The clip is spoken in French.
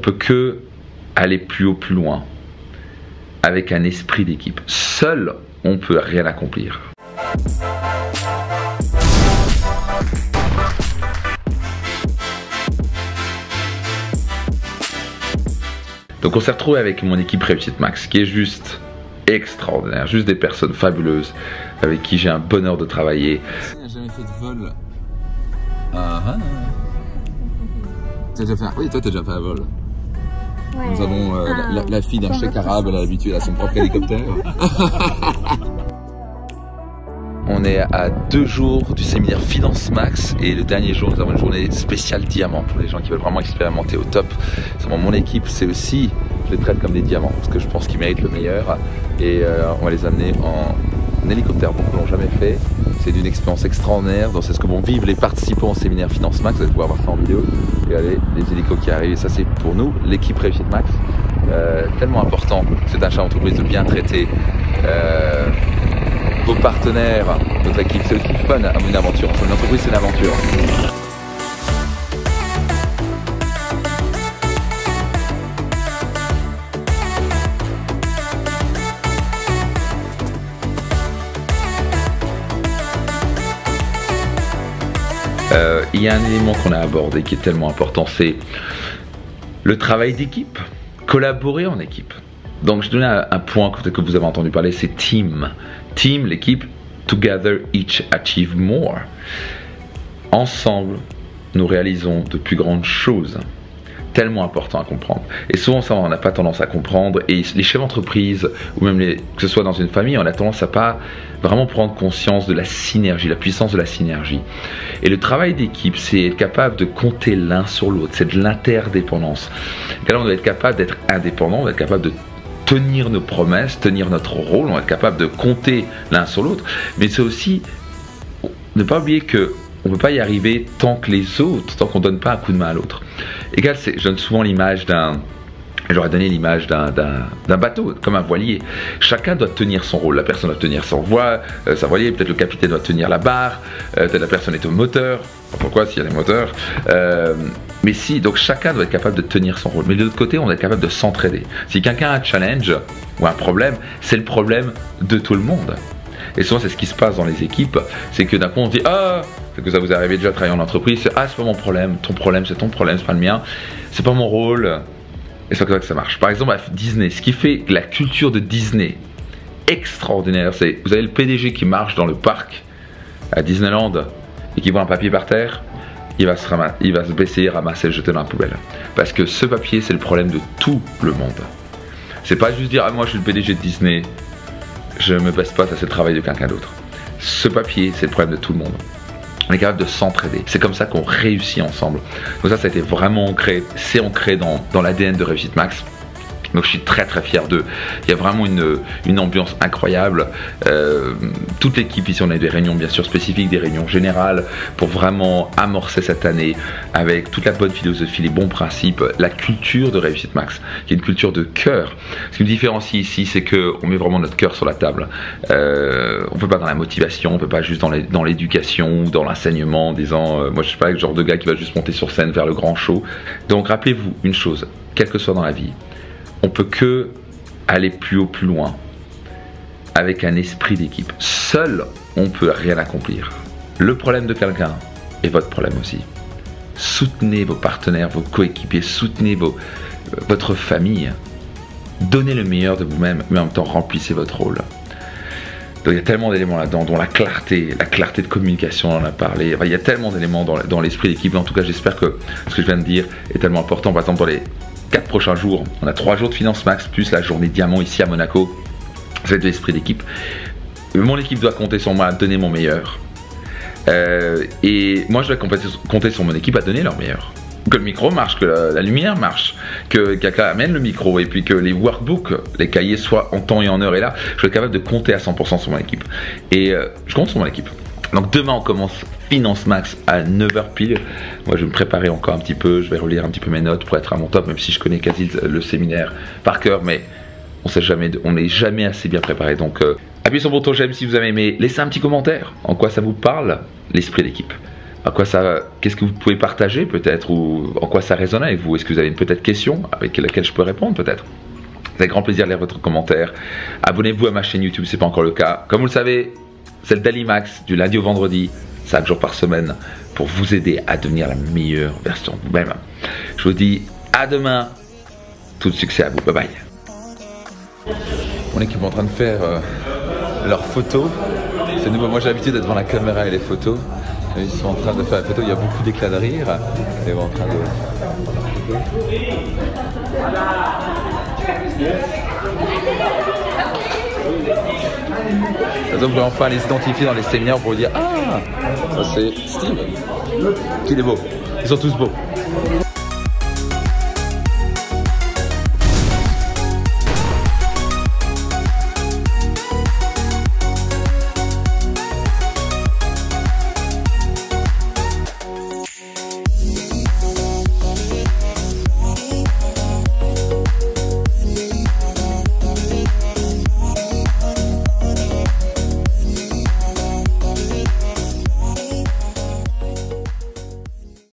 peut que aller plus haut, plus loin, avec un esprit d'équipe. Seul, on peut rien accomplir. Donc on s'est retrouvé avec mon équipe Réussite Max, qui est juste extraordinaire, juste des personnes fabuleuses, avec qui j'ai un bonheur de travailler. J'ai jamais fait de vol. T'as déjà fait un... Oui, toi t'as déjà fait un vol. Ouais. Nous avons la fille d'un cheikh arabe, elle est habituée à son propre hélicoptère. On est à 2 jours du séminaire Finance Max et le dernier jour nous avons une journée spéciale diamant pour les gens qui veulent vraiment expérimenter au top. Mon équipe, c'est aussi, je les traite comme des diamants parce que je pense qu'ils méritent le meilleur et on va les amener en hélicoptère, beaucoup l'ont jamais fait. C'est d'une expérience extraordinaire, donc c'est ce que vont vivre les participants au séminaire Finance Max. Vous allez pouvoir voir ça en vidéo. Regardez les hélicos qui arrivent, et ça c'est pour nous, l'équipe Réussite Max. Tellement important, c'est un achat d'entreprise de bien traiter vos partenaires, votre équipe. C'est aussi fun à une aventure. Une entreprise, c'est une aventure. Il y a un élément qu'on a abordé qui est tellement important, c'est le travail d'équipe, collaborer en équipe. Donc je donne un point que vous avez entendu parler, c'est team. Team, l'équipe, together each achieve more. Ensemble, nous réalisons de plus grandes choses. Tellement important à comprendre. Et souvent ça on n'a pas tendance à comprendre, et les chefs d'entreprise ou même que ce soit dans une famille, on a tendance à pas vraiment prendre conscience de la synergie, la puissance de la synergie. Et le travail d'équipe, c'est être capable de compter l'un sur l'autre, c'est de l'interdépendance. Là on doit être capable d'être indépendant, on doit être capable de tenir nos promesses, tenir notre rôle, on doit être capable de compter l'un sur l'autre, mais c'est aussi ne pas oublier que on ne peut pas y arriver tant que les autres, tant qu'on ne donne pas un coup de main à l'autre. Égal, je donne souvent l'image j'aurais donné l'image d'un bateau, comme un voilier. Chacun doit tenir son rôle. La personne doit tenir sa voilier, peut-être le capitaine doit tenir la barre, peut-être la personne est au moteur. Pourquoi s'il y a des moteurs mais si, donc chacun doit être capable de tenir son rôle. Mais de l'autre côté, on doit être capable de s'entraider. Si quelqu'un a un challenge ou un problème, c'est le problème de tout le monde. Et souvent, c'est ce qui se passe dans les équipes, c'est que d'un coup, on se dit « Ah !» C'est que ça vous est arrivé déjà à travailler en entreprise, c'est « Ah, c'est pas mon problème, ton problème, c'est ton problème, c'est pas le mien, c'est pas mon rôle. » Et c'est comme ça que ça marche. Par exemple, à Disney, ce qui fait la culture de Disney extraordinaire, c'est vous avez le PDG qui marche dans le parc à Disneyland et qui voit un papier par terre, il va se baisser et ramasser et le jeter dans la poubelle. Parce que ce papier, c'est le problème de tout le monde. C'est pas juste dire « Ah, moi, je suis le PDG de Disney. Je me baisse pas, ça c'est le travail de quelqu'un d'autre. » Ce papier, c'est le problème de tout le monde. On est capable de s'entraider. C'est comme ça qu'on réussit ensemble. Donc ça a été vraiment ancré, c'est ancré dans l'ADN de Réussite Max. Donc je suis très très fier d'eux. Il y a vraiment une ambiance incroyable. Toute l'équipe ici, on a des réunions bien sûr spécifiques, des réunions générales pour vraiment amorcer cette année avec toute la bonne philosophie, les bons principes, la culture de Réussite Max, qui est une culture de cœur. Ce qui me différencie ici, c'est qu'on met vraiment notre cœur sur la table. On ne peut pas dans la motivation, on ne peut pas juste dans l'éducation ou dans l'enseignement en disant moi je suis pas le genre de gars qui va juste monter sur scène vers le grand show. Donc rappelez-vous une chose, quel que soit dans la vie, on peut que aller plus haut, plus loin, avec un esprit d'équipe. Seul, on peut rien accomplir. Le problème de quelqu'un est votre problème aussi. Soutenez vos partenaires, vos coéquipiers, soutenez votre famille. Donnez le meilleur de vous-même, mais en même temps remplissez votre rôle. Donc il y a tellement d'éléments là-dedans, dont la clarté de communication, on en a parlé. Enfin, il y a tellement d'éléments dans l'esprit d'équipe. En tout cas, j'espère que ce que je viens de dire est tellement important. Par exemple, dans les 4 prochains jours, on a 3 jours de Finance Max plus la journée diamant ici à Monaco. C'est de l'esprit d'équipe. Mon équipe doit compter sur moi à donner mon meilleur. Et moi je dois compter sur mon équipe à donner leur meilleur. Que le micro marche, que la lumière marche, que quelqu'un amène le micro et puis que les workbooks, les cahiers soient en temps et en heure. Et là, je suis capable de compter à 100% sur mon équipe. Et je compte sur mon équipe. Donc demain on commence Finance Max à 9h pile. Moi je vais me préparer encore un petit peu, je vais relire un petit peu mes notes pour être à mon top, même si je connais quasi le séminaire par cœur, mais on n'est jamais assez bien préparé. Donc appuyez sur le bouton j'aime si vous avez aimé, laissez un petit commentaire, en quoi ça vous parle, l'esprit d'équipe. Qu'est-ce que vous pouvez partager peut-être, ou en quoi ça résonne avec vous? Est-ce que vous avez une peut-être question avec laquelle je peux répondre peut-être? C'est avec grand plaisir de lire votre commentaire. Abonnez-vous à ma chaîne YouTube si ce n'est pas encore le cas. Comme vous le savez, c'est le Daily Max du lundi au vendredi, 5 jours par semaine, pour vous aider à devenir la meilleure version de vous-même. Je vous dis à demain. Tout de succès à vous. Bye bye. Mon équipe est en train de faire leurs photos. C'est nouveau. Moi j'ai l'habitude d'être devant la caméra et les photos. Ils sont en train de faire la photo. Il y a beaucoup d'éclats de rire. Et ils sont en train de... Vous pouvez enfin les identifier dans les séminaires pour vous dire: ah, ça c'est Steve. Qu'il est beau. Ils sont tous beaux.